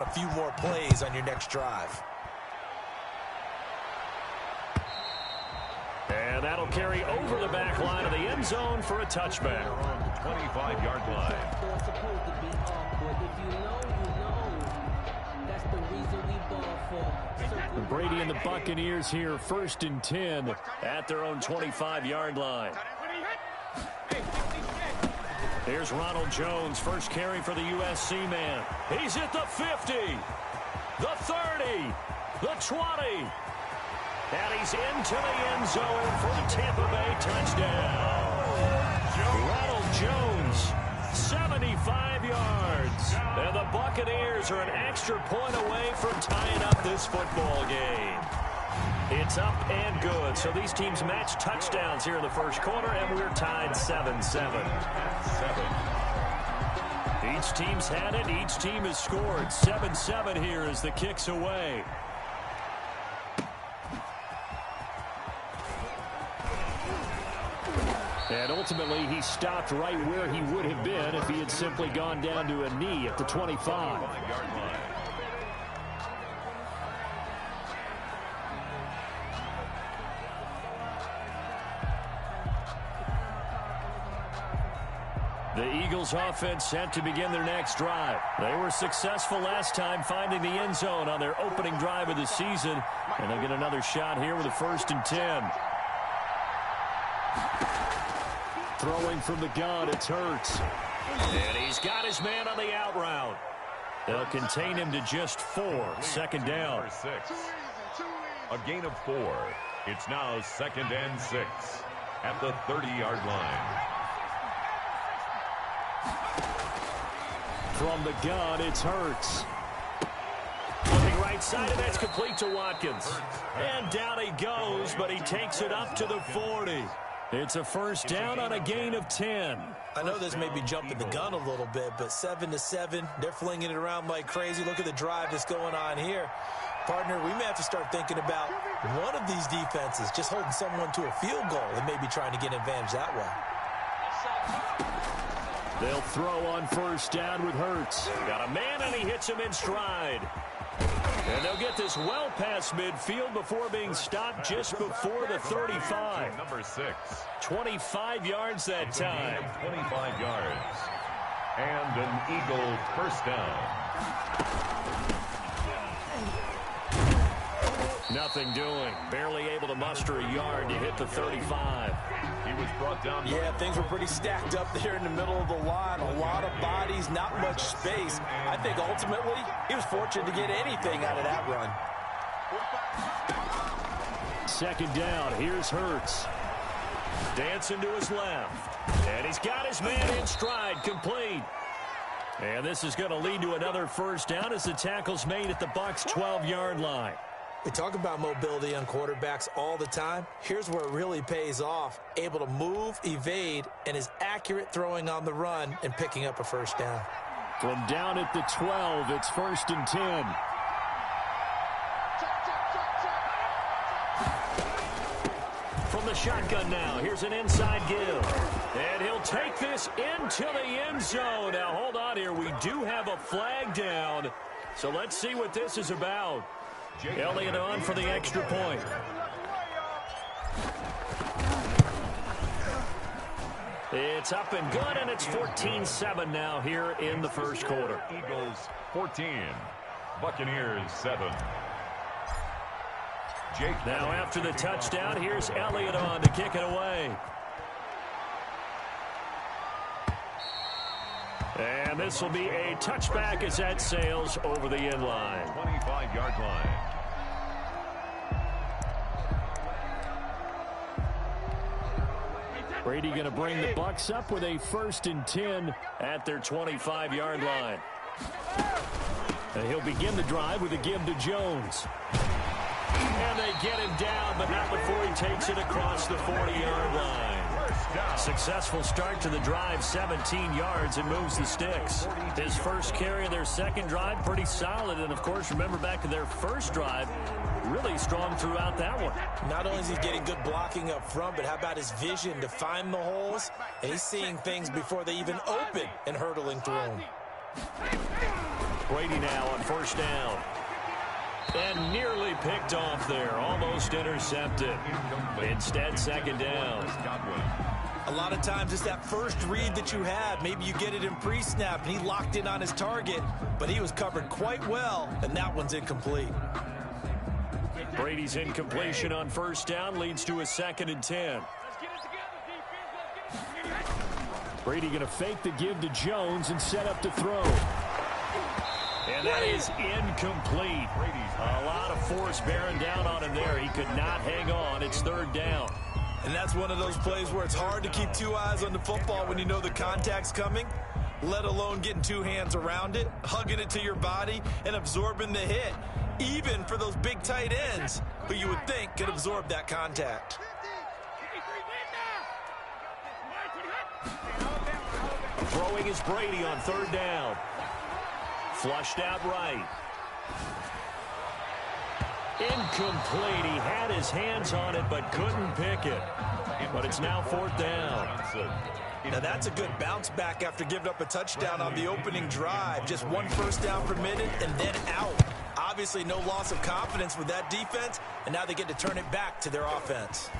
A few more plays on your next drive. And that'll carry over the back line of the end zone for a touchback. On the 25-yard line. Brady and the Buccaneers here, 1st and 10 at their own 25-yard line. Here's Ronald Jones, first carry for the USC man. He's at the 50, the 30, the 20. And he's into the end zone for the Tampa Bay touchdown. Ronald Jones, 75 yards. And the Buccaneers are an extra point away from tying up this football game. It's up and good. So these teams match touchdowns here in the first quarter, and we're tied 7-7. Each team's had it. Each team has scored. 7-7 here as the kick's away. And ultimately, he stopped right where he would have been if he had simply gone down to a knee at the 25. The Eagles offense set to begin their next drive. They were successful last time finding the end zone on their opening drive of the season. And they'll get another shot here with a 1st and 10. Throwing from the gun, it's Hurts. And he's got his man on the out route. They'll contain him to just 4. 2nd down. A gain of 4. It's now 2nd and 6 at the 30-yard line. From the gun, it's Hurts. Looking right side, and that's complete to Watkins. And down he goes, but he takes it up to the 40. It's a 1st down on a gain of 10. I know this may be jumping the gun a little bit, but 7-7, they're flinging it around like crazy. Look at the drive that's going on here. Partner, we may have to start thinking about one of these defenses just holding someone to a field goal and maybe trying to get an advantage that way. They'll throw on 1st down with Hurts. Got a man, and he hits him in stride. And they'll get this well past midfield before being stopped just before the 35. Number 6. 25 yards that time. 25 yards. And an Eagle 1st down. Nothing doing. Barely able to muster a yard to hit the 35. He was brought down. Yeah, things were pretty stacked up there in the middle of the line. A lot of bodies, not much space. I think ultimately he was fortunate to get anything out of that run. 2nd down. Here's Hurts. Dancing to his left. And he's got his man in stride, complete. And this is going to lead to another 1st down as the tackle's made at the Bucs' 12-yard line. We talk about mobility on quarterbacks all the time. Here's where it really pays off. Able to move, evade, and is accurate throwing on the run and picking up a 1st down. From down at the 12, it's 1st and 10. From the shotgun now, here's an inside give. And he'll take this into the end zone. Now, hold on here. We do have a flag down. So let's see what this is about. Elliott on for the extra point. It's up and good, and it's 14-7 now here in the first quarter. Eagles 14, Buccaneers 7. Now after the touchdown, here's Elliott on to kick it away. And this will be a touchback as that sails over the end line. 25-yard line. Brady going to bring the Bucs up with a 1st and 10 at their 25-yard line. And he'll begin the drive with a give to Jones. And they get him down, but not before he takes it across the 40-yard line. Successful start to the drive, 17 yards, and moves the sticks. His first carry of their second drive, pretty solid. And, of course, remember back to their first drive, really strong throughout that one. Not only is he getting good blocking up front, but how about his vision to find the holes? And he's seeing things before they even open and hurtling through them. Brady now on first down. And nearly picked off there. Almost intercepted. Instead, second down. A lot of times it's that first read that you have. Maybe you get it in pre-snap, and he locked in on his target, but he was covered quite well, and that one's incomplete. Brady's incompletion on first down leads to a 2nd and 10. Brady going to fake the give to Jones and set up to throw. And that is incomplete. A lot of force bearing down on him there. He could not hang on. It's 3rd down. And that's one of those plays where it's hard to keep 2 eyes on the football when you know the contact's coming, let alone getting 2 hands around it, hugging it to your body, and absorbing the hit, even for those big tight ends who you would think could absorb that contact. Throwing is Brady on 3rd down. Flushed out right. Incomplete. He had his hands on it but couldn't pick it. But it's now 4th down. Now that's a good bounce back after giving up a touchdown on the opening drive. Just 1 first down permitted and then out. Obviously no loss of confidence with that defense, and now they get to turn it back to their offense.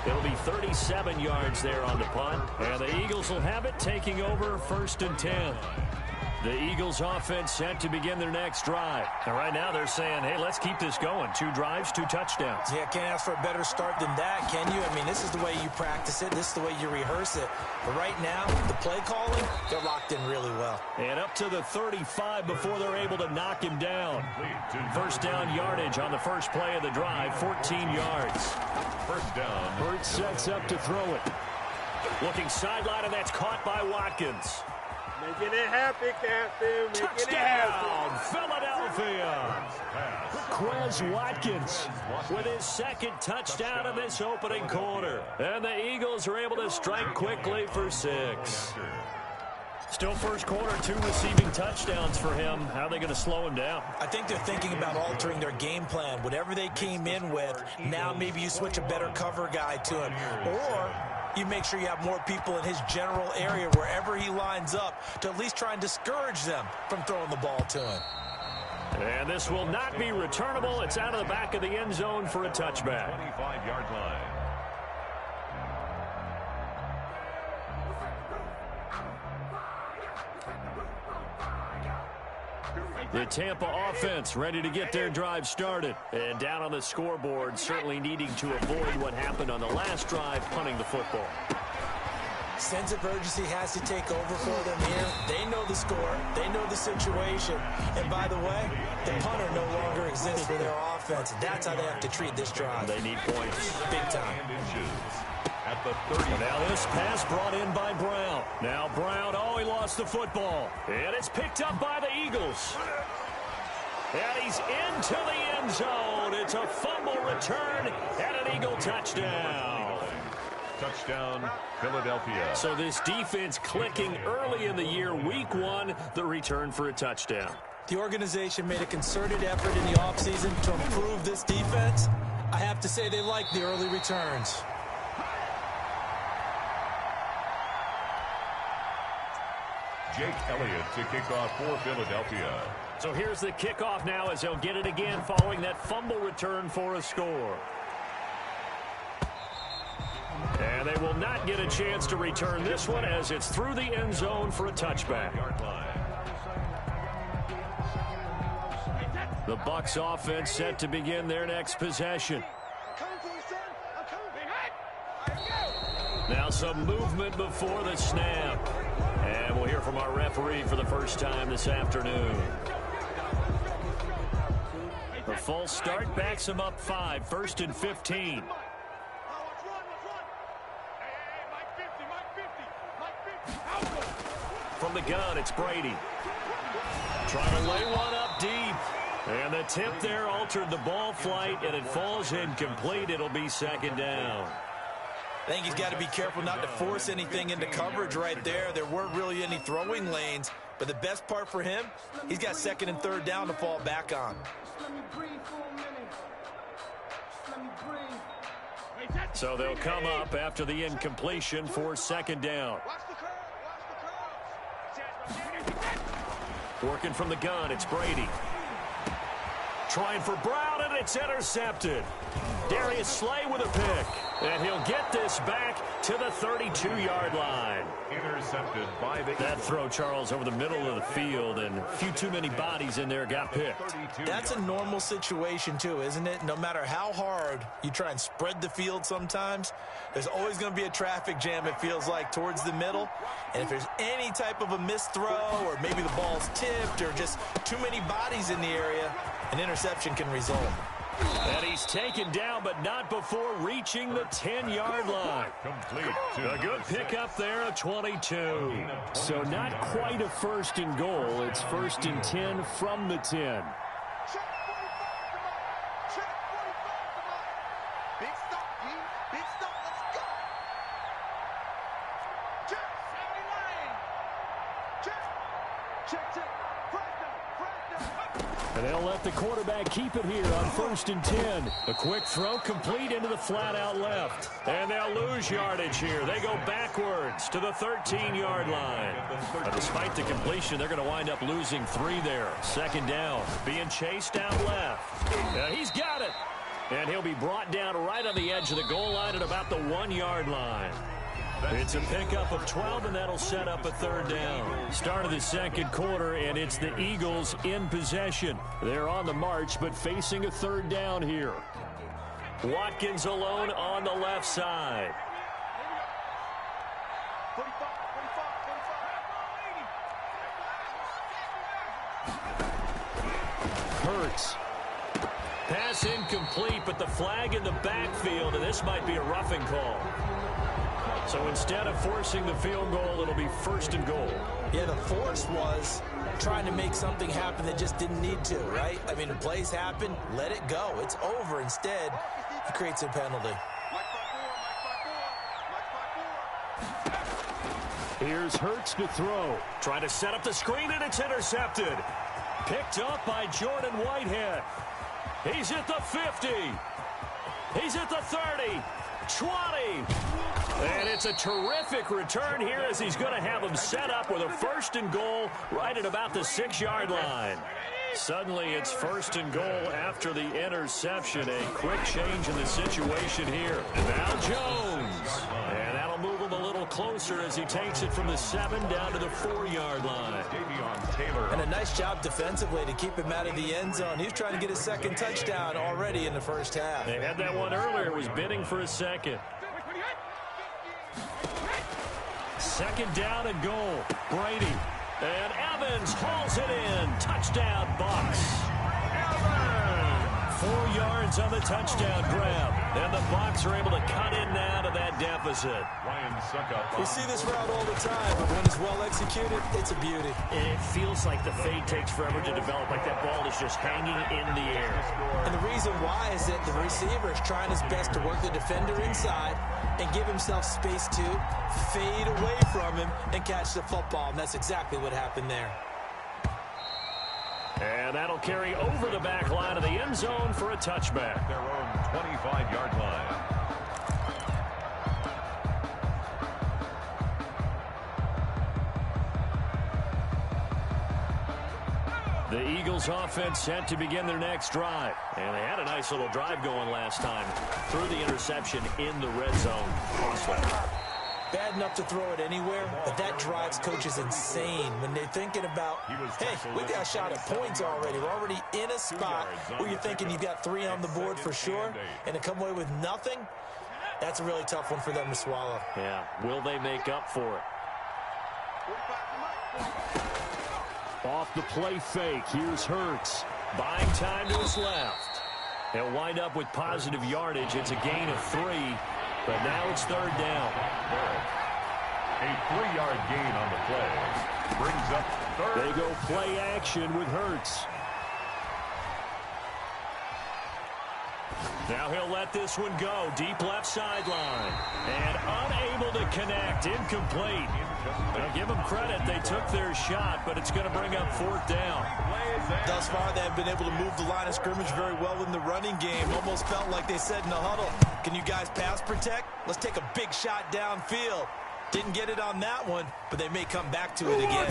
It'll be 37 yards there on the punt. And the Eagles will have it, taking over 1st and 10. The Eagles offense set to begin their next drive. And right now they're saying, hey, let's keep this going. 2 drives, 2 touchdowns. Yeah, can't ask for a better start than that, can you? I mean, this is the way you practice it. This is the way you rehearse it. But right now, the play calling, they're locked in really well. And up to the 35 before they're able to knock him down. First down yardage on the first play of the drive, 14 yards. First down. Burt sets up to throw it. Looking sideline, and that's caught by Watkins. Making it happen, Captain. Touchdown, Philadelphia. Quez Watkins with his 2nd touchdown of this opening quarter. And the Eagles are able to strike quickly for 6. Still first quarter, 2 receiving touchdowns for him. How are they going to slow him down? I think they're thinking about altering their game plan. Whatever they came in with, now maybe you switch a better cover guy to him. Or you make sure you have more people in his general area wherever he lines up to at least try and discourage them from throwing the ball to him. And this will not be returnable. It's out of the back of the end zone for a touchback. 25-yard line. The Tampa offense ready to get their drive started. And down on the scoreboard, certainly needing to avoid what happened on the last drive, punting the football. Sense of urgency has to take over for them here. They know the score. They know the situation. And by the way, the punter no longer exists for their offense. That's how they have to treat this drive. They need points. Big time. At the 30. Now this pass brought in by Brown. Now Brown, he lost the football. And it's picked up by the Eagles. And he's into the end zone. It's a fumble return and an Eagle touchdown. Touchdown, Philadelphia. So this defense clicking early in the year, week 1, the return for a touchdown. The organization made a concerted effort in the offseason to improve this defense. I have to say they like the early returns. Jake Elliott to kick off for Philadelphia. So here's the kickoff now as they'll get it again following that fumble return for a score. And they will not get a chance to return this one as it's through the end zone for a touchback. The Bucs offense set to begin their next possession. Now some movement before the snap. And we'll hear from our referee for the first time this afternoon. The false start backs him up 5, 1st and 15. From the gun, it's Brady. Trying to lay one up deep. And the tip there altered the ball flight, and it falls incomplete. It'll be 2nd down. I think he's got to be careful not to force anything into coverage right there. There weren't really any throwing lanes, but the best part for him, he's got 2nd and 3rd down to fall back on. So they'll come up after the incompletion for 2nd down. Working from the gun, it's Brady. Trying for Brown, and it's intercepted. Darius Slay with a pick. And he'll get this back to the 32-yard line. Intercepted by the That throw, Charles, over the middle of the field, and a few too many bodies in there got picked. That's a normal situation, too, isn't it? No matter how hard you try and spread the field sometimes, there's always going to be a traffic jam, it feels like, towards the middle. And if there's any type of a missed throw, or maybe the ball's tipped, or just too many bodies in the area, an interception can result. And he's taken down, but not before reaching the 10-yard line. Complete. A good pickup there, a 22. So not quite a first and goal. It's first and 10 from the 10. And they'll let the quarterback keep it here on first and 10. A quick throw complete into the flat out left. And they'll lose yardage here. They go backwards to the 13-yard line. But despite the completion, they're going to wind up losing 3 there. Second down, being chased out left. He's got it. And he'll be brought down right on the edge of the goal line at about the 1-yard line. It's a pickup of 12, and that'll set up a third down. Start of the second quarter, and it's the Eagles in possession. They're on the march, but facing a third down here. Watkins alone on the left side. Hurts. Pass incomplete, but the flag in the backfield, and this might be a roughing call. So instead of forcing the field goal, it'll be first and goal. Yeah, the force was trying to make something happen that just didn't need to, right? I mean, plays happen, let it go. It's over. Instead, he creates a penalty. Here's Hurts to throw. Trying to set up the screen, and it's intercepted. Picked up by Jordan Whitehead. He's at the 50. He's at the 30. 20. And it's a terrific return here as he's going to have him set up with a first and goal right at about the 6-yard line. Suddenly it's first and goal after the interception. A quick change in the situation here. Now Jones. And that'll move him a little closer as he takes it from the 7 down to the 4-yard line. And a nice job defensively to keep him out of the end zone. He was trying to get his second touchdown already in the first half. They had that one earlier. Was bidding for a second. Second down and goal. Brady. And Evans hauls it in. Touchdown, Bucs. 4 yards on the touchdown grab. And the Bucs are able to cut in now to that deficit. We see this route all the time, but when it's well executed, it's a beauty. And it feels like the fade takes forever to develop, like that ball is just hanging in the air. And the reason why is that the receiver is trying his best to work the defender inside and give himself space to fade away from him and catch the football. And that's exactly what happened there. And that'll carry over the back line of the end zone for a touchback. Their own 25-yard line. The Eagles offense set to begin their next drive. And they had a nice little drive going last time. Threw the interception in the red zone. Bad enough to throw it anywhere, but that drives coaches insane when they're thinking about, hey, we got a shot at points already. We're already in a spot where you're thinking you've got 3 on the board for sure, and to come away with nothing, that's a really tough one for them to swallow. Yeah, will they make up for it? Off the play fake, here's Hurts. Buying time to his left. He'll wind up with positive yardage. It's a gain of 3, but now it's third down. A 3-yard gain on the play. Brings up third. They go play action with Hurts. Now he'll let this one go. Deep left sideline. And unable to connect. Incomplete. Now give them credit. They took their shot, but it's going to bring up fourth down. Thus far, they have been able to move the line of scrimmage very well in the running game. Almost felt like they said in the huddle, can you guys pass protect? Let's take a big shot downfield. Didn't get it on that one, but they may come back to it again.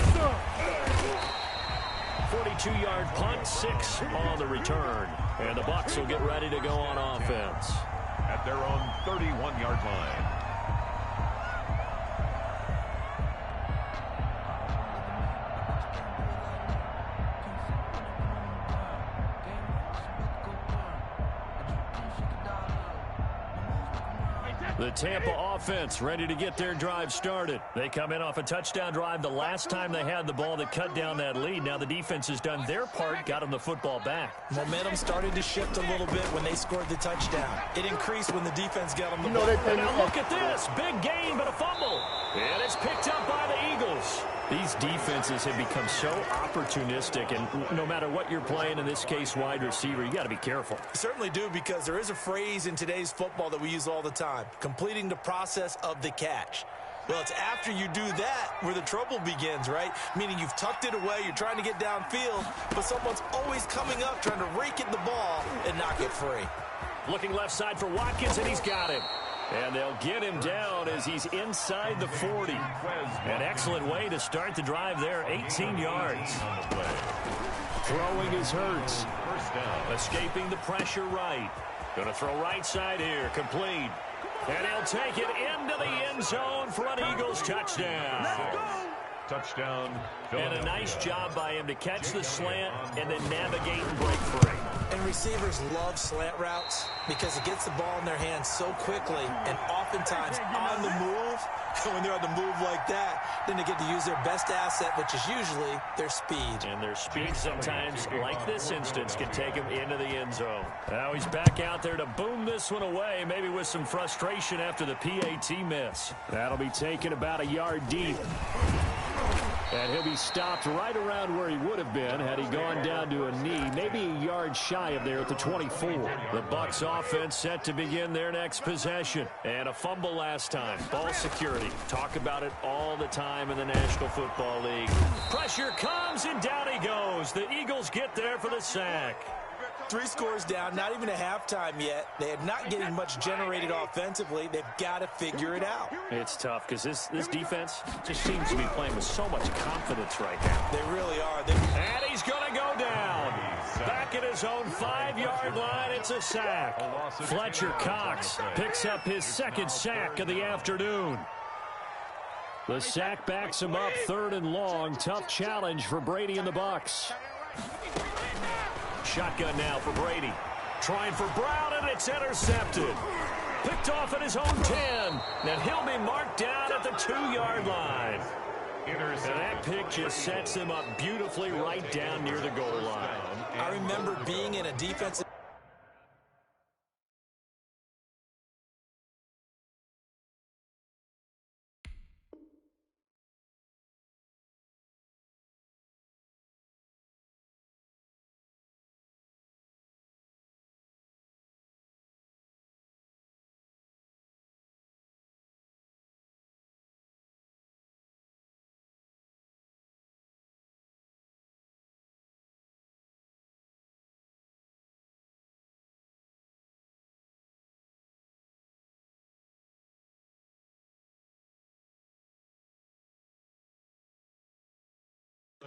42-yard punt, 6 on the return. And the Bucs will get ready to go on offense. At their own 31-yard line. The Tampa offense ready to get their drive started. They come in off a touchdown drive the last time they had the ball that cut down that lead. Now the defense has done their part, got them the football back. Momentum started to shift a little bit when they scored the touchdown. It increased when the defense got them the ball. Now look at this. Big gain, but a fumble. And it's picked up by the Eagles. These defenses have become so opportunistic, and no matter what you're playing, in this case wide receiver, you got to be careful. You certainly do, because there is a phrase in today's football that we use all the time: completing the process of the catch. Well, it's after you do that where the trouble begins, right? Meaning you've tucked it away, you're trying to get downfield, but someone's always coming up trying to rake at the ball and knock it free. Looking left side for Watkins, and he's got him. And they'll get him down as he's inside the 40. An excellent way to start the drive there, 18 yards. Throwing is Hurts. Escaping the pressure right. Going to throw right side here, complete. And he'll take it into the end zone for an Eagles touchdown. Touchdown. And a nice job by him to catch the slant and then navigate and break free. And receivers love slant routes because it gets the ball in their hands so quickly and oftentimes on the move. When they're on the move like that, then they get to use their best asset, which is usually their speed. And their speed sometimes, like this instance, can take him into the end zone. Now he's back out there to boom this one away, maybe with some frustration after the PAT miss. That'll be taken about a yard deep. And he'll be stopped right around where he would have been had he gone down to a knee, maybe a yard shy of there at the 24. The Bucs offense set to begin their next possession. And a fumble last time. Ball security. Talk about it all the time in the National Football League. Pressure comes, and down he goes. The Eagles get there for the sack. 3 scores down, not even a halftime yet. They are not getting much generated offensively. They've got to figure it out. It's tough because this defense just seems to be playing with so much confidence right now. They really are. And he's going to go down. Back at his own 5-yard line, it's a sack. Fletcher Cox picks up his second sack of the afternoon. The sack backs him up, 3rd and long. Tough challenge for Brady and the Bucs. Shotgun now for Brady. Trying for Brown, and it's intercepted. Picked off at his own 10. And he'll be marked down at the 2-yard line. And that pick just sets him up beautifully right down near the goal line. I remember being in a defensive...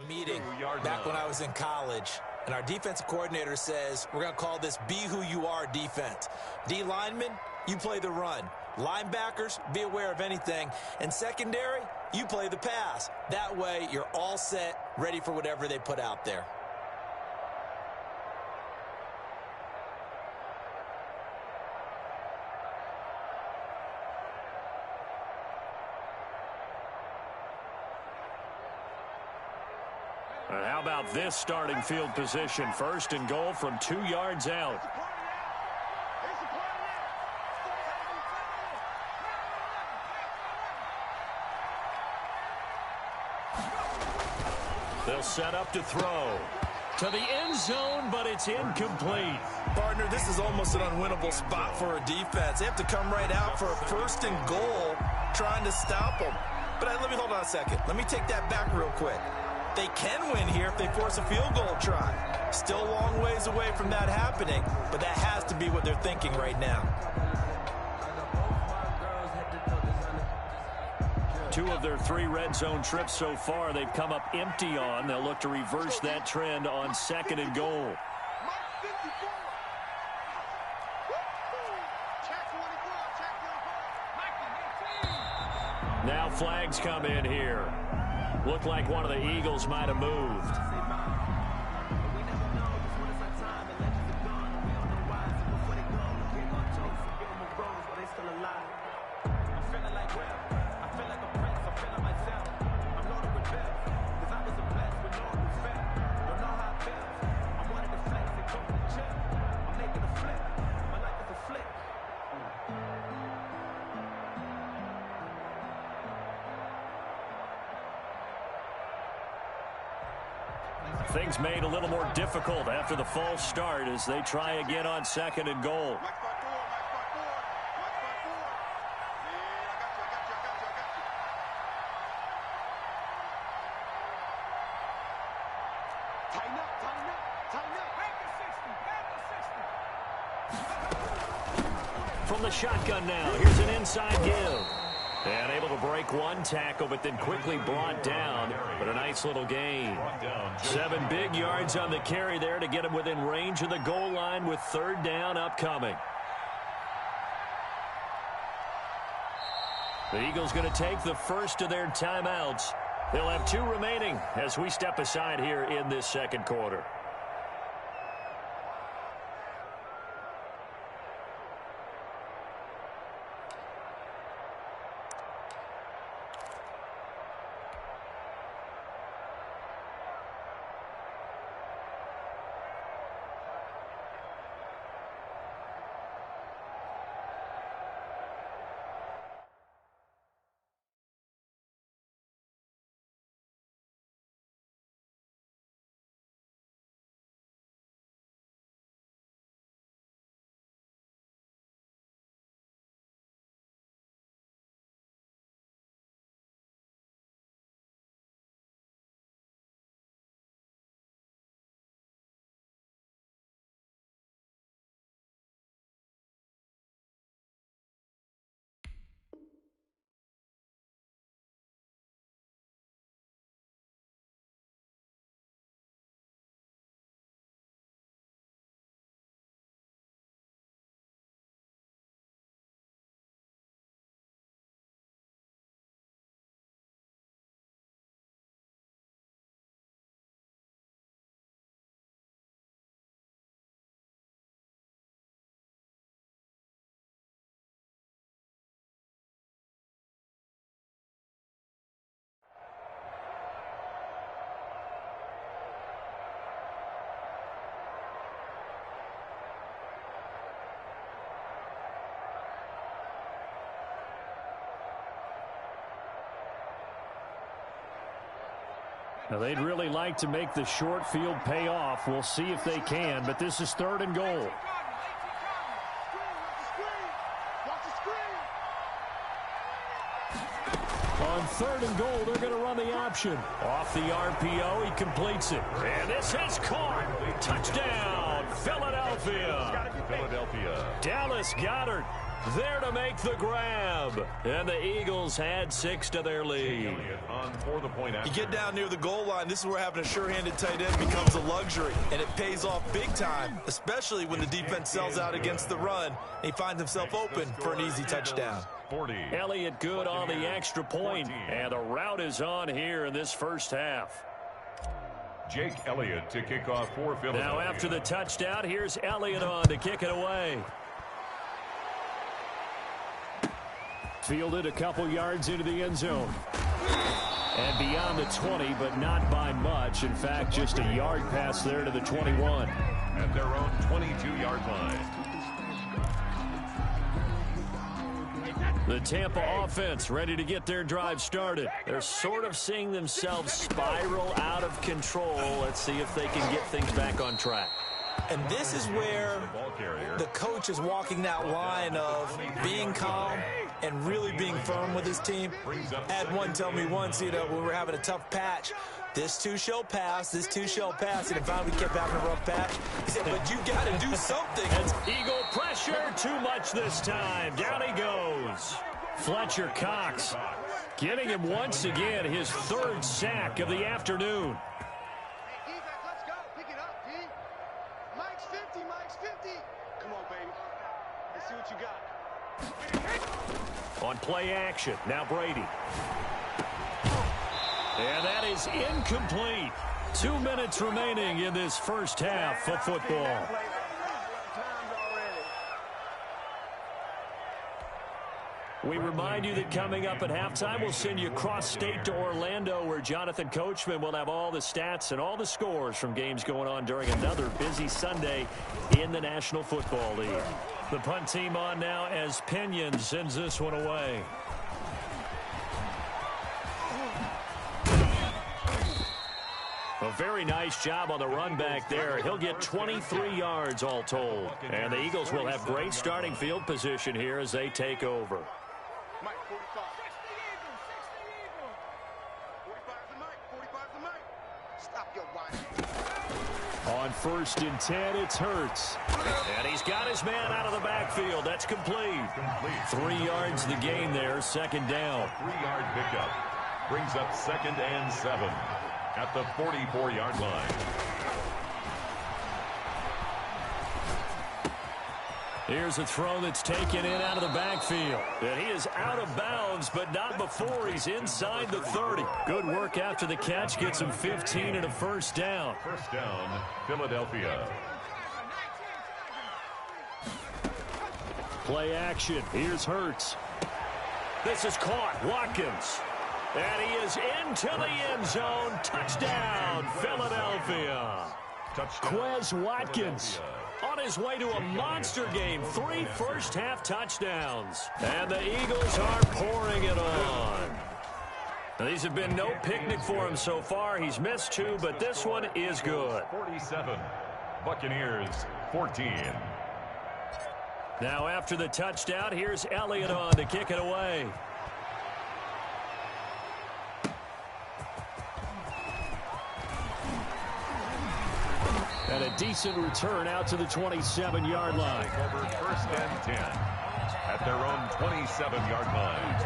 meeting back when I was in college, and our defensive coordinator says we're going to call this be who you are defense. D linemen, you play the run. Linebackers, be aware of anything. And secondary, you play the pass. That way you're all set, ready for whatever they put out there. And how about this starting field position? 1st and goal from 2 yards out. They'll set up to throw. To the end zone, but it's incomplete. Partner, this is almost an unwinnable spot for a defense. They have to come right out for a 1st and goal trying to stop them. But let me hold on a second. Let me take that back real quick. They can win here if they force a field goal try. Still a long ways away from that happening, but that has to be what they're thinking right now. 2 of their 3 red zone trips so far, they've come up empty on. They'll look to reverse that trend on 2nd and goal. Now flags come in here. Looked like one of the Eagles might have moved. Things made a little more difficult after the false start as they try again on 2nd and goal. From the shotgun now, here's an inside give. And able to break one tackle, but then quickly brought down. But a nice little gain. 7 big yards on the carry there to get him within range of the goal line with 3rd down upcoming. The Eagles going to take the first of their timeouts. They'll have 2 remaining as we step aside here in this 2nd quarter. Now, they'd really like to make the short field pay off. We'll see if they can, but this is 3rd and goal. On 3rd and goal, they're going to run the option. Off the RPO, he completes it. And this has caught. Touchdown, Philadelphia. Dallas Goedert there to make the grab. And the Eagles had 6 to their lead. You get down near the goal line, this is where having a sure-handed tight end becomes a luxury. And it pays off big time, especially when the defense sells out against the run. He finds himself open for an easy touchdown. Elliott good on the extra point. And the route is on here in this first half. Jake Elliott to kick off for Philadelphia. Now after the touchdown, here's Elliott on to kick it away. Fielded a couple yards into the end zone. And beyond the 20, but not by much. In fact, just a yard pass there to the 21. At their own 22-yard line. The Tampa offense ready to get their drive started. They're sort of seeing themselves spiral out of control. Let's see if they can get things back on track. And this is where the coach is walking that line of being calm and really being firm with his team. I had one tell me once, when we were having a tough patch, this too shall pass, this too shall pass. And finally we kept having a rough patch. He said, but you got to do something. It's Eagle pressure, too much this time. Down he goes. Fletcher Cox Getting him once again his third sack of the afternoon. Hey, defense, let's go. Pick it up, D. Mike's 50, Mike's 50. Come on, baby. Let's see what you got. On play action, now Brady. And that is incomplete. 2 minutes remaining in this first half of football. We remind you that coming up at halftime, we'll send you cross-state to Orlando, where Jonathan Coachman will have all the stats and all the scores from games going on during another busy Sunday in the National Football League. The punt team on now as Pinion sends this one away. A very nice job on the run back there. He'll get 23 yards all told. And the Eagles will have great starting field position here as they take over. Mike, 45. 45's the Mike. 45's the Mike. Stop your whining. On 1st and 10, it's Hurts. And he's got his man out of the backfield. That's complete. 3 yards the gain there, second down. 3-yard pickup brings up 2nd and 7 at the 44-yard line. Here's a throw that's taken in out of the backfield. And he is out of bounds, but not before he's inside the 30. Good work after the catch. Gets him 15 and a first down. First down, Philadelphia. Play action. Here's Hurts. This is caught. Watkins. And he is into the end zone. Touchdown, Philadelphia. Quez Watkins on his way to a monster game. 3 first-half touchdowns. And the Eagles are pouring it on. Now, these have been no picnic for him so far. He's missed 2, but this one is good. 47. Buccaneers 14. Now after the touchdown, here's Elliott on to kick it away. And a decent return out to the 27-yard line. Over 1st and 10 at their own 27-yard line.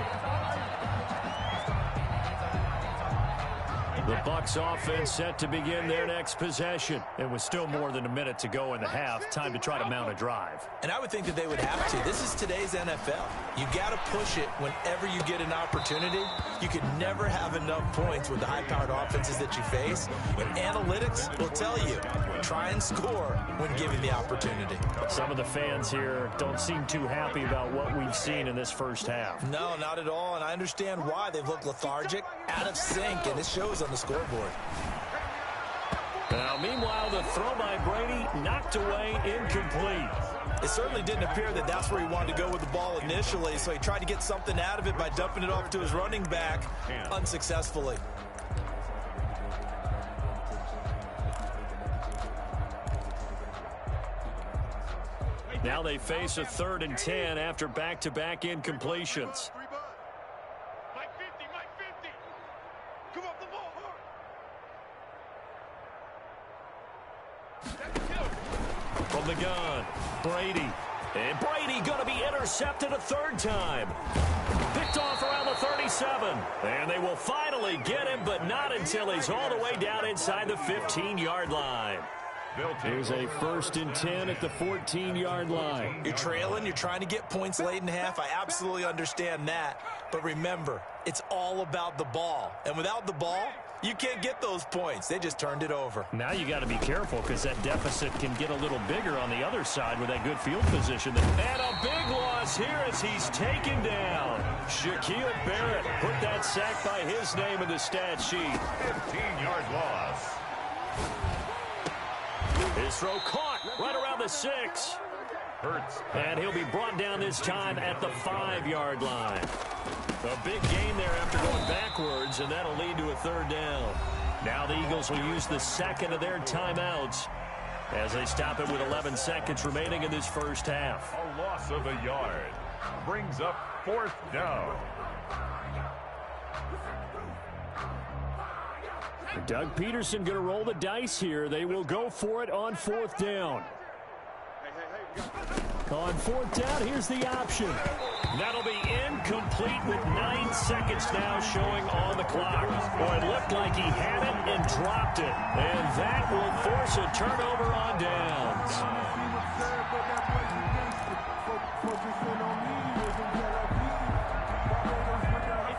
The Bucs offense set to begin their next possession. And with still more than a minute to go in the half, time to try to mount a drive. And I would think that they would have to. This is today's NFL. You got to push it whenever you get an opportunity. You can never have enough points with the high-powered offenses that you face. But analytics will tell you, try and score when given the opportunity. Some of the fans here don't seem too happy about what we've seen in this first half. No, not at all. And I understand why. They've looked lethargic, out of sync, and it shows on the scoreboard. Now, meanwhile, the throw by Brady knocked away, incomplete. It certainly didn't appear that that's where he wanted to go with the ball initially, so he tried to get something out of it by dumping it off to his running back unsuccessfully. Now they face a 3rd and 10 after back-to-back incompletions. Mike 50, Mike 50. Come off the ball hard. From the gun, Brady. And Brady going to be intercepted a 3rd time. Picked off around the 37. And they will finally get him, but not until he's all the way down inside the 15-yard line. Here's a 1st and 10 at the 14-yard line. You're trailing. You're trying to get points late in half. I absolutely understand that. But remember, it's all about the ball. And without the ball, you can't get those points. They just turned it over. Now you got to be careful because that deficit can get a little bigger on the other side with that good field position. And a big loss here as he's taken down. Shaquille Barrett put that sack by his name in the stat sheet. 15-yard loss. His throw caught right around the 6. Hurts. And he'll be brought down this time at the 5-yard line. A big gain there after going backwards, and that'll lead to a 3rd down. Now the Eagles will use the 2nd of their timeouts as they stop it with 11 seconds remaining in this first half. A loss of a yard brings up 4th down. Doug Peterson going to roll the dice here. They will go for it on 4th down. Hey, we got On fourth down, here's the option. That'll be incomplete with 9 seconds now showing on the clock. Boy, it looked like he had it and dropped it. And that will force a turnover on downs.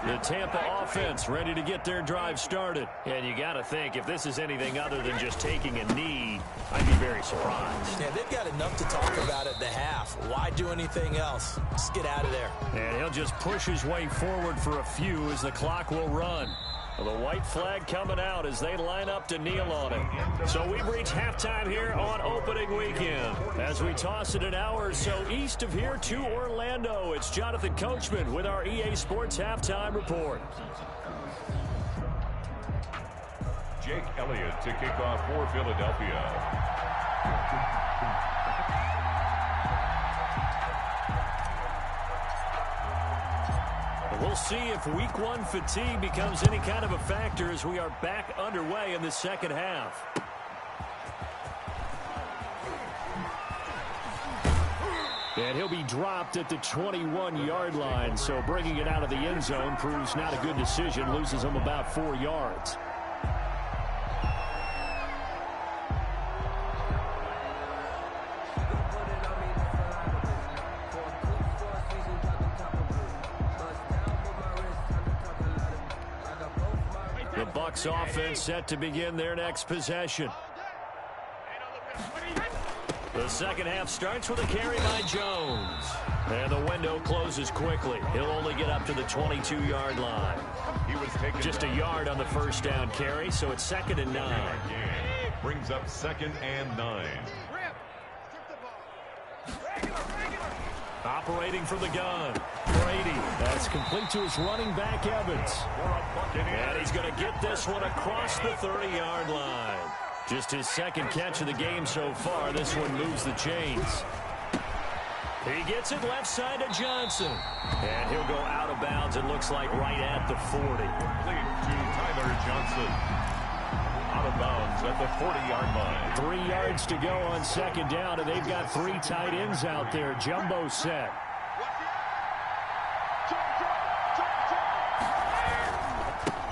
The Tampa offense ready to get their drive started. And you got to think, if this is anything other than just taking a knee, I'd be very surprised. Yeah, they've got enough to talk about at the half. Why do anything else? Just get out of there. And he'll just push his way forward for a few as the clock will run. The white flag coming out as they line up to kneel on it. So we've reached halftime here on opening weekend. As we toss it an hour or so east of here to Orlando, it's Jonathan Coachman with our EA Sports Halftime Report. Jake Elliott to kick off for Philadelphia. We'll see if week one fatigue becomes any kind of a factor as we are back underway in the second half. And he'll be dropped at the 21-yard line, so bringing it out of the end zone proves not a good decision, loses him about 4 yards. The Bucs offense set to begin their next possession. The second half starts with a carry by Jones. And the window closes quickly. He'll only get up to the 22-yard line. He was taken just a yard on the first down carry, so it's 2nd and 9. Brings up 2nd and 9. Operating from the gun, Brady. That's complete to his running back, Evans. And he's going to get this one across the 30-yard line. Just his second catch of the game so far. This one moves the chains. He gets it left side to Johnson. And he'll go out of bounds, it looks like, right at the 40. Complete to Tyler Johnson. Out of bounds at the 40-yard line. 3 yards to go on second down, and they've got 3 tight ends out there. Jumbo set.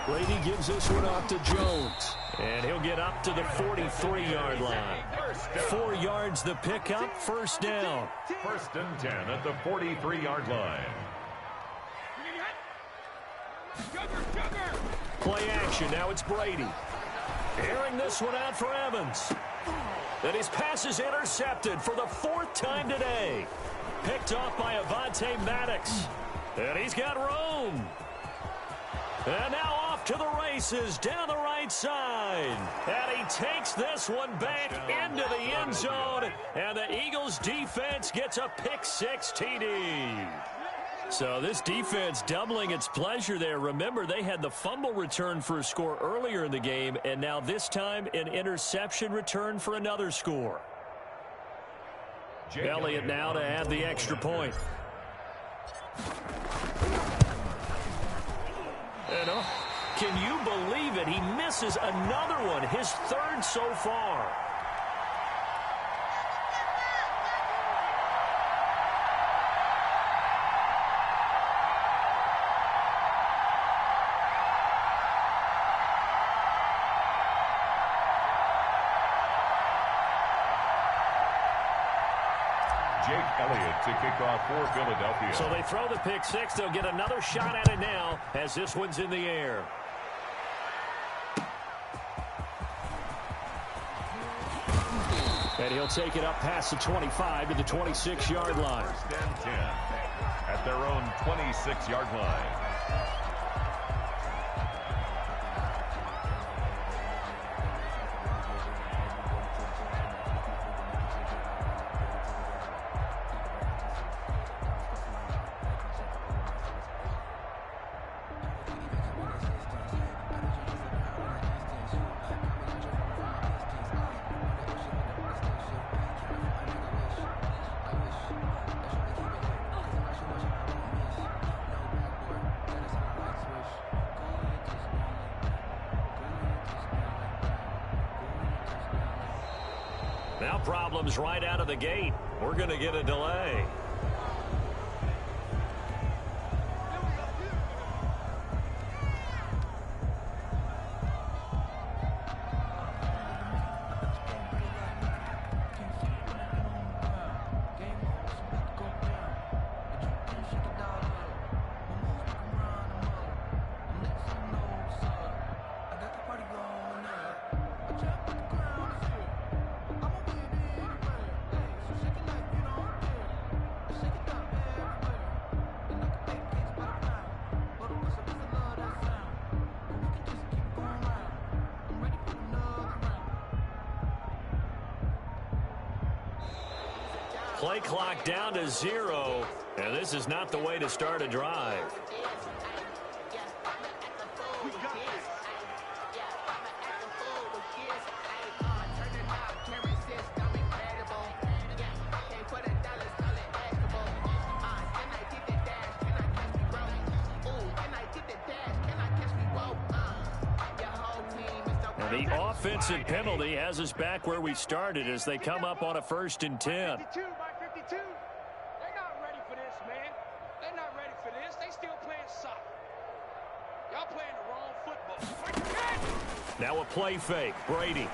Brady gives this one off to Jones. And he'll get up to the 43-yard line. 4 yards the pickup, first down. 1st and 10 at the 43-yard line. Play action, now it's Brady. Airing this one out for Evans. And his pass is intercepted for the 4th time today. Picked off by Avonte Maddox. And he's got room. And now off to the races down the right side. And he takes this one back into the end zone. And the Eagles defense gets a pick-6 TD. So this defense doubling its pleasure there. Remember, they had the fumble return for a score earlier in the game, and now this time an interception return for another score. Elliott now to add the extra point. And can you believe it? He misses another one, his 3rd so far. Jake Elliott to kick off for Philadelphia. So they throw the pick-6. They'll get another shot at it now as this one's in the air. And he'll take it up past the 25 to the 26-yard line. 1st and 10 at their own 26-yard line. Now problems right out of the gate. We're going to get a delay. Play clock down to 0, and this is not the way to start a drive. The offensive penalty has us back where we started as they come up on a 1st and 10. 52, by 52. They're not ready for this, man. They're not ready for this. They still playing soccer. Y'all playing the wrong football. Now a play fake. Brady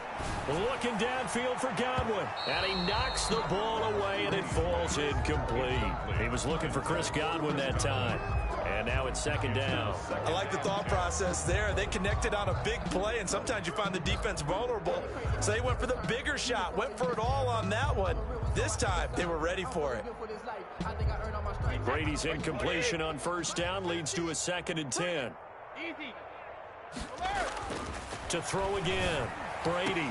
looking downfield for Godwin. And he knocks the ball away, and it falls incomplete. He was looking for Chris Godwin that time. And now it's 2nd down. I like the thought process there. They connected on a big play, and sometimes you find the defense vulnerable. So they went for the bigger shot, went for it all on that one. This time, they were ready for it. Brady's incompletion on 1st down leads to a 2nd and 10. Easy. To throw again. Brady.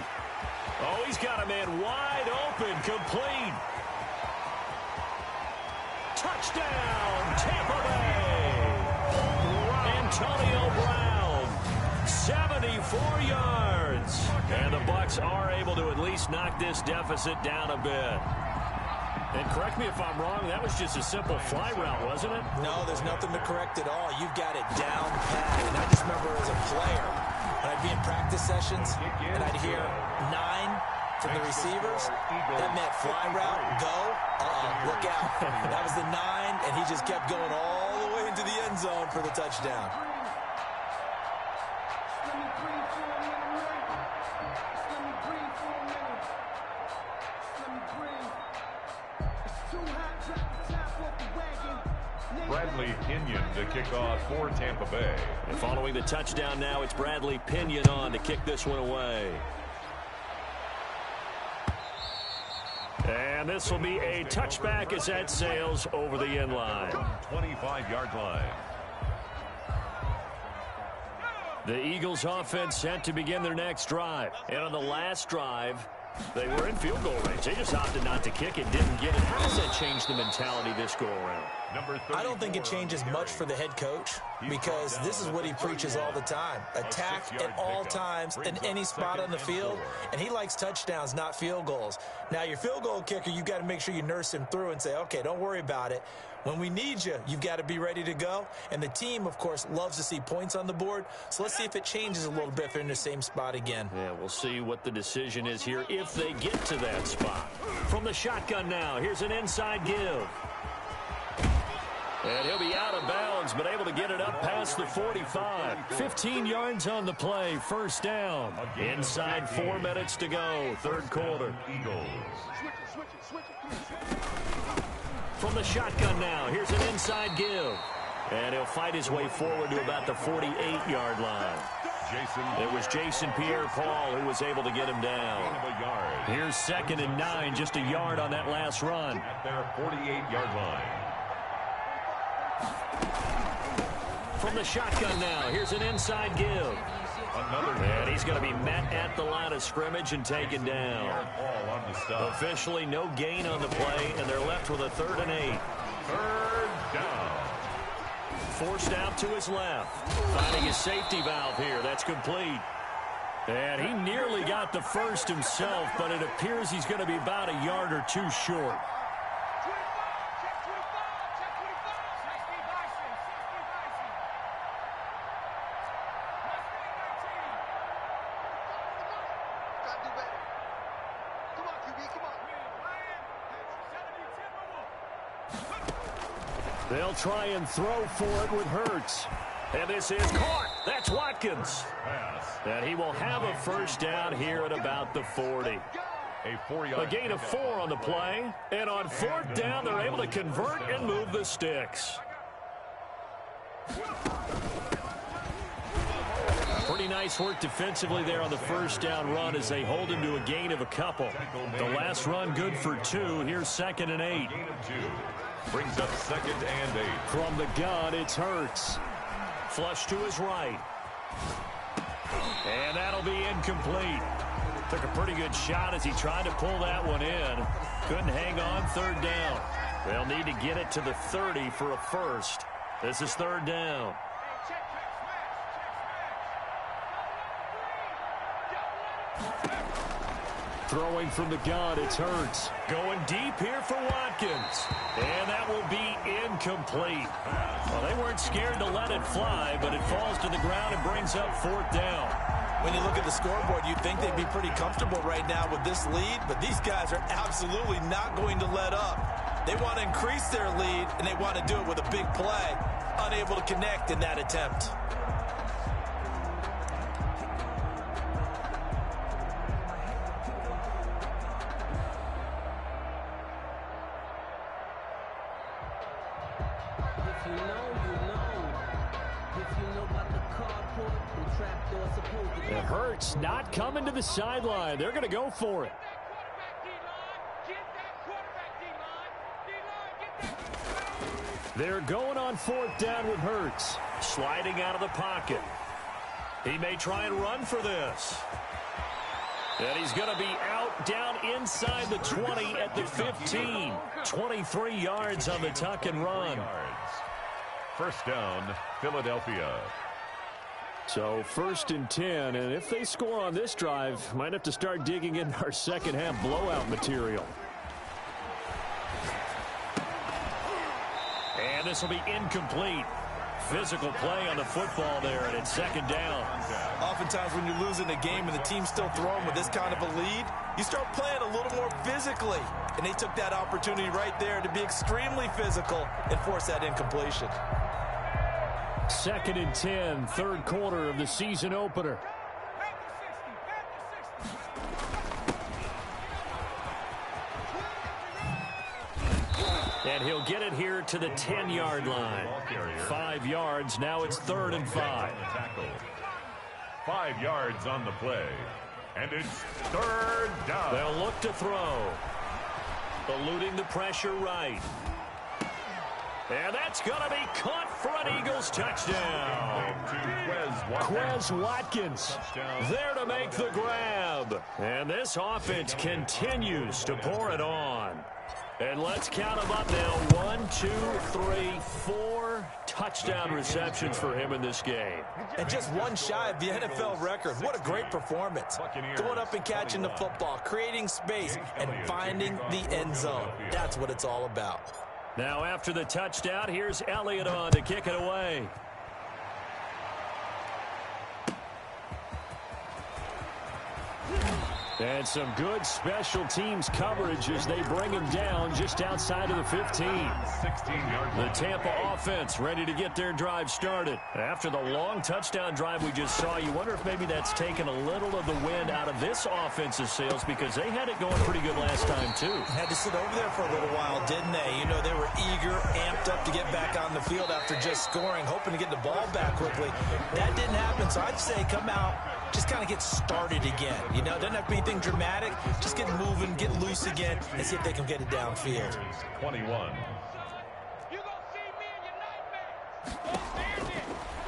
Oh, he's got a man wide open, complete. Touchdown, Tampa Bay. Antonio Brown, 74 yards. And the Bucs are able to at least knock this deficit down a bit. And correct me if I'm wrong, that was just a simple fly route, wasn't it? No, there's nothing to correct at all. You've got it down pat. And I just remember as a player, when I'd be in practice sessions, and I'd hear 9 from the receivers, that meant fly route, go, look out. That was the 9, and he just kept going all the way into the end zone for the touchdown. Bradley Pinion to kick off for Tampa Bay. And following the touchdown now, it's Bradley Pinion on to kick this one away. And this will be a touchback as that sails over the end line. 25-yard line. The Eagles offense set to begin their next drive. And on the last drive, they were in field goal range. They just opted not to kick it, didn't get it. How does that change the mentality this go around? I don't think it changes much for the head coach because this is what he preaches all the time. Attack at all times in any spot on the field, and he likes touchdowns, not field goals. Now, your field goal kicker, you've got to make sure you nurse him through and say, okay, don't worry about it. When we need you, you've got to be ready to go. And the team, of course, loves to see points on the board. So let's see if it changes a little bit if they're in the same spot again. Yeah, we'll see what the decision is here if they get to that spot. From the shotgun now, here's an inside give. And he'll be out of bounds, but able to get it up past the 45. 15 yards on the play, 1st down. Inside 4 minutes to go, 3rd quarter. From the shotgun now, here's an inside give. And he'll fight his way forward to about the 48-yard line. It was Jason Pierre-Paul who was able to get him down. Here's 2nd and 9, just a yard on that last run. At their 48-yard line. From the shotgun now, here's an inside give. And he's going to be met at the line of scrimmage and taken down. Officially no gain on the play, and they're left with a 3rd and 8. 3rd down. Forced out to his left. Finding his safety valve here. That's complete. And he nearly got the first himself, but it appears he's going to be about a yard or 2 short. They'll try and throw for it with Hurts. And this is caught. That's Watkins. And he will have a first down here at about the 40. A gain of 4 on the play. And on 4th down, they're able to convert and move the sticks. Pretty nice work defensively there on the first down run as they hold him to a gain of a couple. The last run good for 2. Here's 2nd and 8. Brings up 2nd and 8. From the gun, it's Hurts. Flush to his right. And that'll be incomplete. Took a pretty good shot as he tried to pull that one in. Couldn't hang on 3rd down. They'll need to get it to the 30 for a first. This is 3rd down. Throwing from the gun, it's Hurts. Going deep here for Watkins. And that will be incomplete. Well, they weren't scared to let it fly, but it falls to the ground and brings up 4th down. When you look at the scoreboard, you'd think they'd be pretty comfortable right now with this lead, but these guys are absolutely not going to let up. They want to increase their lead, and they want to do it with a big play. Unable to connect in that attempt. And Hurts not coming to the sideline. They're going to go for it. They're going on 4th down with Hurts. Sliding out of the pocket. He may try and run for this. And he's going to be out down inside the 20 at the 15. 23 yards on the tuck and run. First down, Philadelphia. So 1st and 10, and if they score on this drive, might have to start digging in our second half blowout material. And this will be incomplete. Physical play on the football there, and it's 2nd down. Oftentimes when you're losing a game and the team's still throwing with this kind of a lead, you start playing a little more physically. And they took that opportunity right there to be extremely physical and force that incompletion. 2nd and 10, 3rd quarter of the season opener. And he'll get it here to the 10-yard line. 5 yards. Now it's 3rd and 5. 5 yards on the play. And it's 3rd down. They'll look to throw. Eluding the pressure right. And that's going to be caught for an Eagles touchdown. Quez Watkins there to make the grab. And this offense continues to pour it on. And let's count them up now. 1, 2, 3, 4 touchdown receptions for him in this game. And just one shy of the NFL record. What a great performance. Going up and catching the football, creating space, and finding the end zone. That's what it's all about. Now after the touchdown, here's Elliott on to kick it away. And some good special teams coverage as they bring him down just outside of the 15. The Tampa offense ready to get their drive started. After the long touchdown drive we just saw, you wonder if maybe that's taken a little of the wind out of this offensive sails because they had it going pretty good last time too. Had to sit over there for a little while, didn't they? You know, they were eager, amped up to get back on the field after just scoring, hoping to get the ball back quickly. That didn't happen, so I'd say come out, just kind of get started again. You know, doesn't have to be anything dramatic. Just get moving, get loose again, and see if they can get it downfield. 21.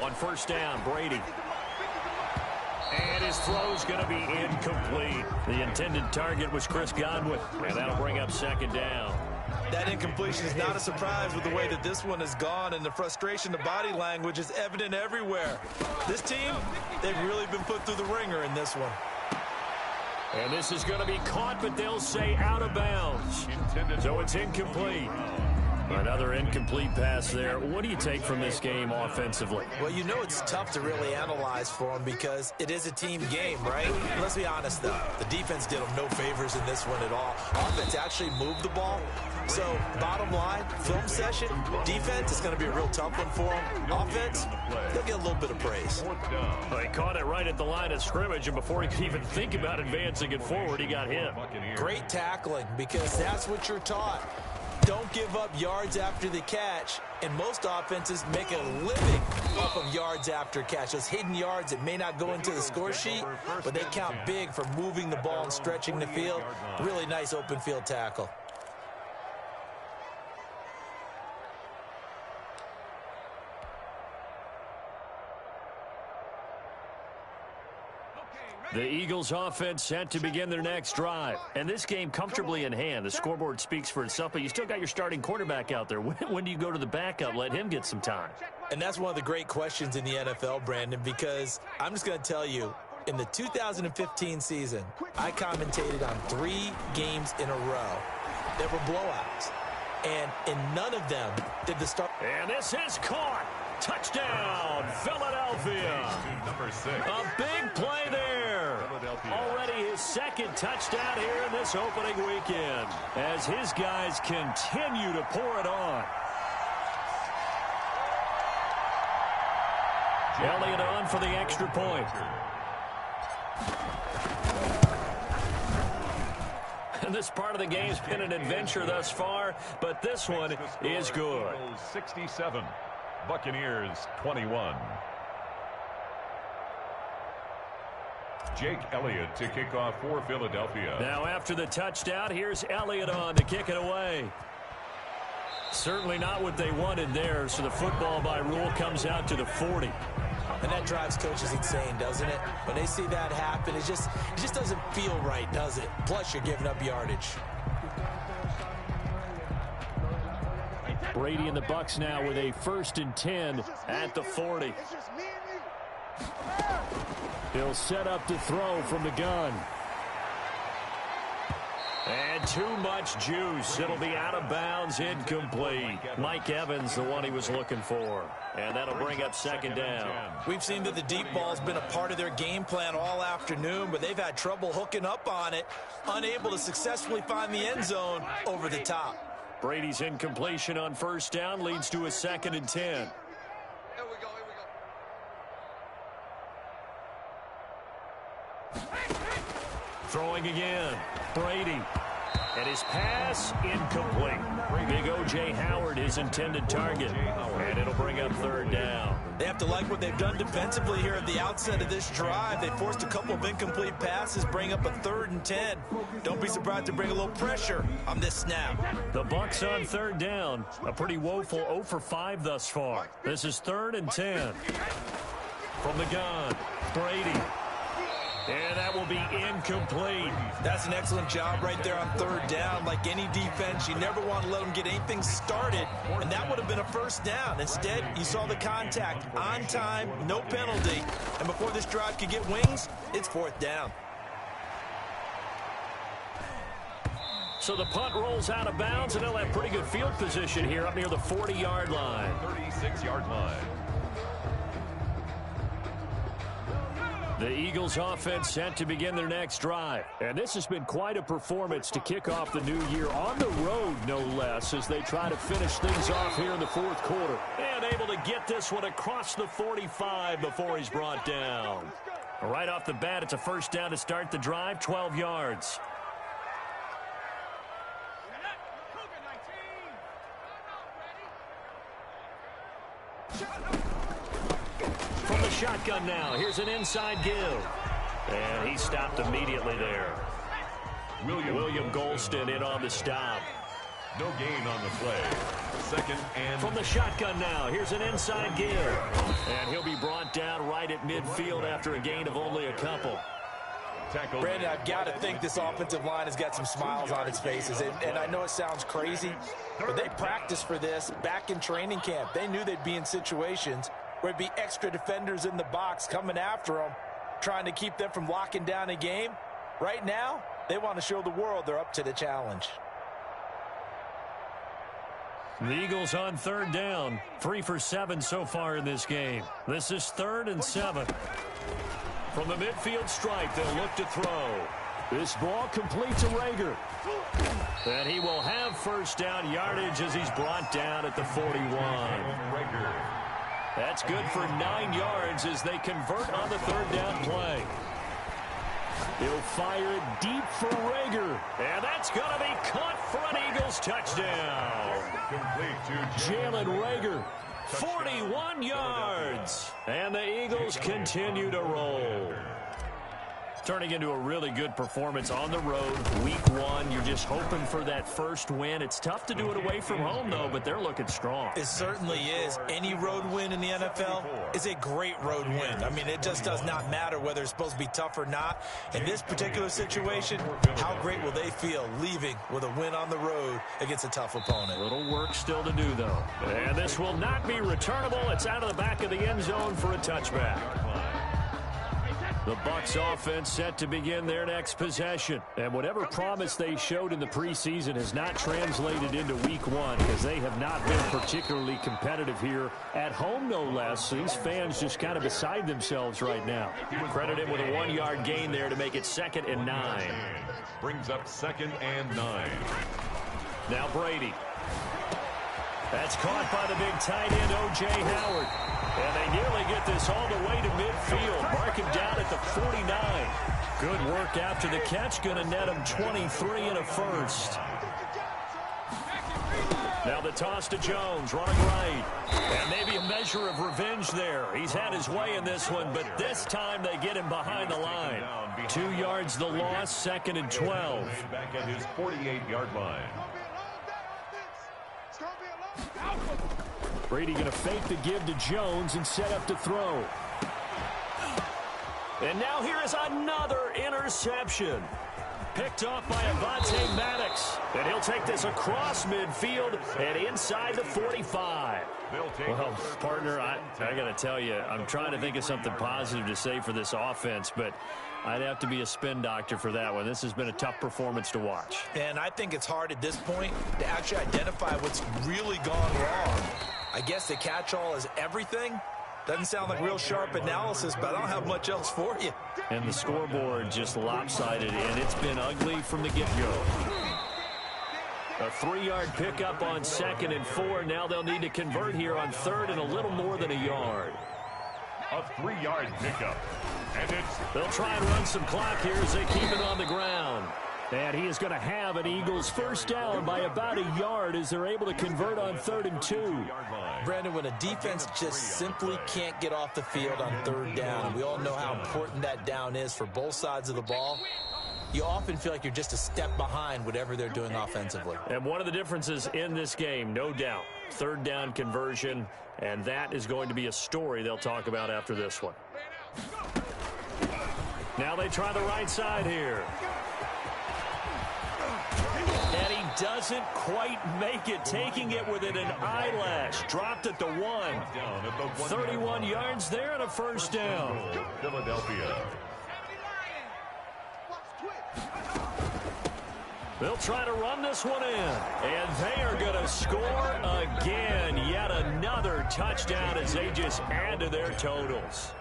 On 1st down, Brady. And his throw's going to be incomplete. The intended target was Chris Godwin, and that'll bring up 2nd down. That incompletion is not a surprise with the way that this one has gone, and the frustration, the body language is evident everywhere. This team, they've really been put through the ringer in this one. And this is going to be caught, but they'll say out of bounds. So it's incomplete. Another incomplete pass there. What do you take from this game offensively? Well, you know it's tough to really analyze for them because it is a team game, right? Let's be honest, though. The defense did them no favors in this one at all. Offense actually moved the ball. So, bottom line, film session, defense is going to be a real tough one for them. Offense, they'll get a little bit of praise. Well, he caught it right at the line of scrimmage, and before he could even think about advancing it forward, he got hit. Great tackling, because that's what you're taught. Don't give up yards after the catch, and most offenses make a living off of yards after catch. Those hidden yards that may not go into the score sheet, but they count big for moving the ball and stretching the field. Really nice open field tackle. The Eagles offense set to begin their next drive. And this game comfortably in hand. The scoreboard speaks for itself, but you still got your starting quarterback out there. When do you go to the backup? Let him get some time. And that's one of the great questions in the NFL, Brandon, because I'm just going to tell you, in the 2015 season, I commentated on 3 games in a row that were blowouts. And in none of them did the start. And this is caught. Touchdown, Philadelphia. Number 6. A big play there. Already his second touchdown here in this opening weekend as his guys continue to pour it on. Elliott on for the extra point. And this part of the game's been an adventure thus far, but this one is good. 67. Buccaneers 21. Jake Elliott to kick off for Philadelphia. Now after the touchdown, here's Elliott on to kick it away. Certainly not what they wanted there, so the football by rule comes out to the 40. And that drives coaches insane, doesn't it? When they see that happen, it just doesn't feel right, does it? Plus, you're giving up yardage. Brady and the Bucs now with a 1st and 10 at the 40. He'll set up to throw from the gun. And too much juice. It'll be out of bounds, incomplete. Mike Evans, the one he was looking for. And that'll bring up 2nd down. We've seen that the deep ball's been a part of their game plan all afternoon, but they've had trouble hooking up on it, unable to successfully find the end zone over the top. Brady's incompletion on 1st down leads to a 2nd and 10. Here we go. Throwing again. Brady. And his pass incomplete. Big O.J. Howard, his intended target. And it'll bring up 3rd down. They have to like what they've done defensively here at the outset of this drive. They forced a couple of incomplete passes, bring up a 3rd and 10. Don't be surprised to bring a little pressure on this snap. The Bucs on 3rd down. A pretty woeful 0 for 5 thus far. This is 3rd and 10. From the gun, Brady. And that will be incomplete. That's an excellent job right there on 3rd down. Like any defense, you never want to let them get anything started, and that would have been a 1st down. Instead, you saw the contact on time, no penalty, and before this drive could get wings, it's 4th down. So the punt rolls out of bounds, and they'll have pretty good field position here up near the 40-yard line. 36-yard line. The Eagles offense set to begin their next drive. And this has been quite a performance to kick off the new year on the road, no less, as they try to finish things off here in the 4th quarter. And able to get this one across the 45 before he's brought down. Right off the bat, it's a 1st down to start the drive, 12 yards. From the shotgun now, here's an inside give. And he stopped immediately there. William Golston in on the stop. No gain on the play. 2nd and... From the shotgun now, here's an inside give. And he'll be brought down right at midfield after a gain of only a couple. Brandon, I've got to think this offensive line has got some smiles on its faces. And I know it sounds crazy, but they practiced for this back in training camp. They knew they'd be in situations where it'd be extra defenders in the box coming after them, trying to keep them from locking down a game. Right now, they want to show the world they're up to the challenge. The Eagles on third down. 3 for 7 so far in this game. This is 3rd and 7. From the midfield stripe, they'll look to throw. This ball complete to Rager. And he will have first down yardage as he's brought down at the 41. That's good for 9 yards as they convert on the third down play. He'll fire it deep for Rager. And that's going to be caught for an Eagles touchdown. Jalen Rager, 41 yards. And the Eagles continue to roll. Turning into a really good performance on the road. Week 1, you're just hoping for that first win. It's tough to do it away from home, though, but they're looking strong. It certainly is. Any road win in the NFL is a great road win. I mean, it just does not matter whether it's supposed to be tough or not. In this particular situation, how great will they feel leaving with a win on the road against a tough opponent? A little work still to do, though. And this will not be returnable. It's out of the back of the end zone for a touchback. The Bucs offense set to begin their next possession. And whatever promise they showed in the preseason has not translated into week 1 because they have not been particularly competitive here at home, no less. So these fans just kind of beside themselves right now. Credit him with a 1-yard gain there to make it 2nd and 9. Brings up 2nd and 9. Now Brady. That's caught by the big tight end, O.J. Howard. And they nearly get this all the way to midfield. Mark him down at the 49. Good work after the catch. Going to net him 23 and a first. Now the toss to Jones, running right. And maybe a measure of revenge there. He's had his way in this one, but this time they get him behind the line. 2 yards the loss, 2nd and 12. Back at his 48-yard line. Brady going to fake the give to Jones and set up to throw. And now here is another interception. Picked off by Avonte Maddox. And he'll take this across midfield and inside the 45. Well, partner, I got to tell you, I'm trying to think of something positive to say for this offense, but I'd have to be a spin doctor for that one. This has been a tough performance to watch. And I think it's hard at this point to actually identify what's really gone wrong. I guess the catch-all is everything. Doesn't sound like real sharp analysis, but I don't have much else for you. And the scoreboard just lopsided, and it's been ugly from the get-go. A 3-yard pickup on 2nd and 4. Now they'll need to convert here on 3rd and a little more than a yard. A 3-yard pickup. And they'll try and run some clock here as they keep it on the ground. And he is going to have an Eagles first down by about a yard as they're able to convert on 3rd and 2. Brandon, when a defense just simply can't get off the field on 3rd down, and we all know how important that down is for both sides of the ball, you often feel like you're just a step behind whatever they're doing offensively. And one of the differences in this game, no doubt, 3rd down conversion, and that is going to be a story they'll talk about after this one. Now they try the right side here. And he doesn't quite make it, taking it within an eyelash. Dropped at the 1. 31 yards there and a first down. Philadelphia. They'll try to run this one in. And they are going to score again. Yet another touchdown as they just add to their totals.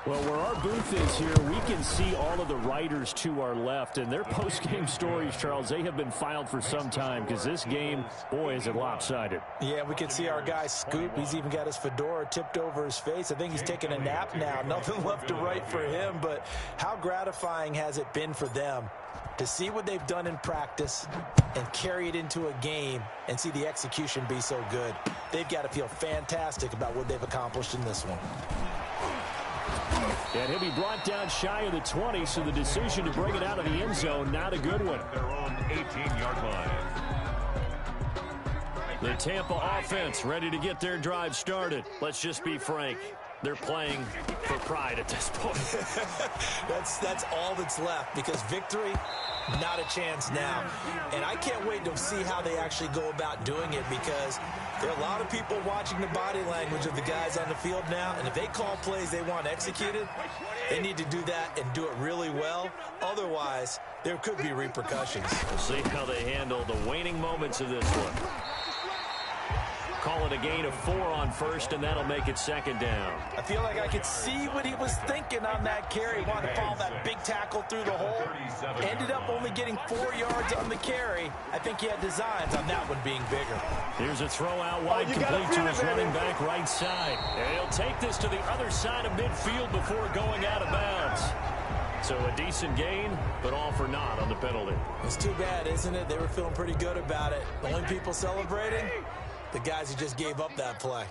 Well, where our booth is here, we can see all of the writers to our left. And their post-game stories, Charles, they have been filed for some time because this game, boy, is it lopsided. Yeah, we can see our guy Scoop. He's even got his fedora tipped over his face. I think he's taking a nap now. Nothing left to write for him. But how gratifying has it been for them to see what they've done in practice and carry it into a game and see the execution be so good? They've got to feel fantastic about what they've accomplished in this one. And he'll be brought down shy of the 20, so the decision to bring it out of the end zone, not a good one. Their own 18-yard line. The Tampa offense ready to get their drive started. Let's just be frank. They're playing for pride at this point. That's all that's left, because victory, not a chance now. And I can't wait to see how they actually go about doing it, because there are a lot of people watching the body language of the guys on the field now, and if they call plays they want executed, they need to do that and do it really well. Otherwise, there could be repercussions. We'll see how they handle the waning moments of this one. call it a gain of 4 on first, and that'll make it second down. I feel like I could see what he was thinking on that carry. He wanted to follow that big tackle through the hole. Ended up only getting 4 yards on the carry. I think he had designs on that one being bigger. Here's a throw out wide, complete to his running back right side. And he'll take this to the other side of midfield before going out of bounds. So a decent gain, but all for naught on the penalty. It's too bad, isn't it? They were feeling pretty good about it. The only people celebrating, the guys who just gave up that play.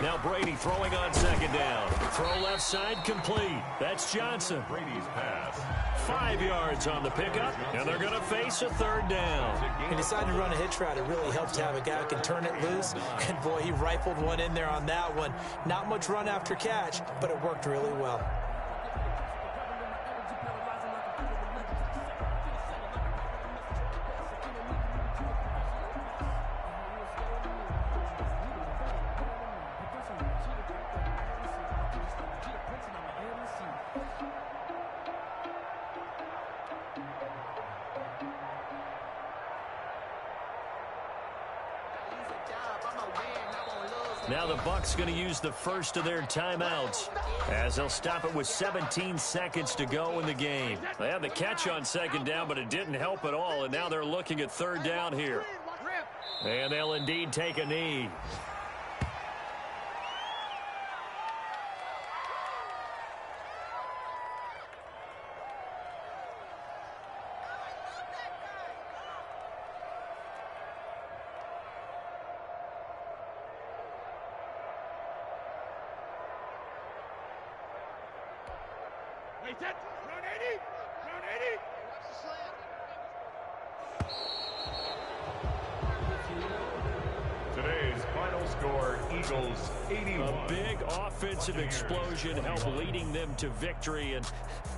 Now Brady throwing on second down. Throw left side complete. That's Johnson. Brady's pass. 5 yards on the pickup, and they're going to face a third down. He decided to run a hitch route. It really helped to have a guy who can turn it loose. And, boy, he rifled one in there on that one. Not much run after catch, but it worked really well. Now the Bucs going to use the first of their timeouts as they'll stop it with 17 seconds to go in the game. They had the catch on second down, but it didn't help at all, and now they're looking at third down here. And they'll indeed take a knee. Today's final score, Eagles 81. A big offensive explosion helped leading them to victory, and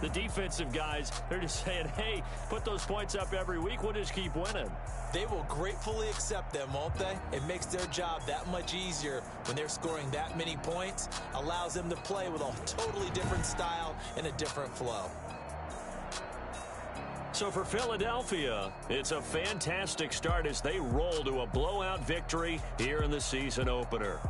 the defensive guys, they're just saying, hey, put those points up every week, we'll just keep winning. They will gratefully accept them, won't they? It makes their job that much easier when they're scoring that many points, allows them to play with a totally different style and a different flow. So for Philadelphia, it's a fantastic start as they roll to a blowout victory here in the season opener.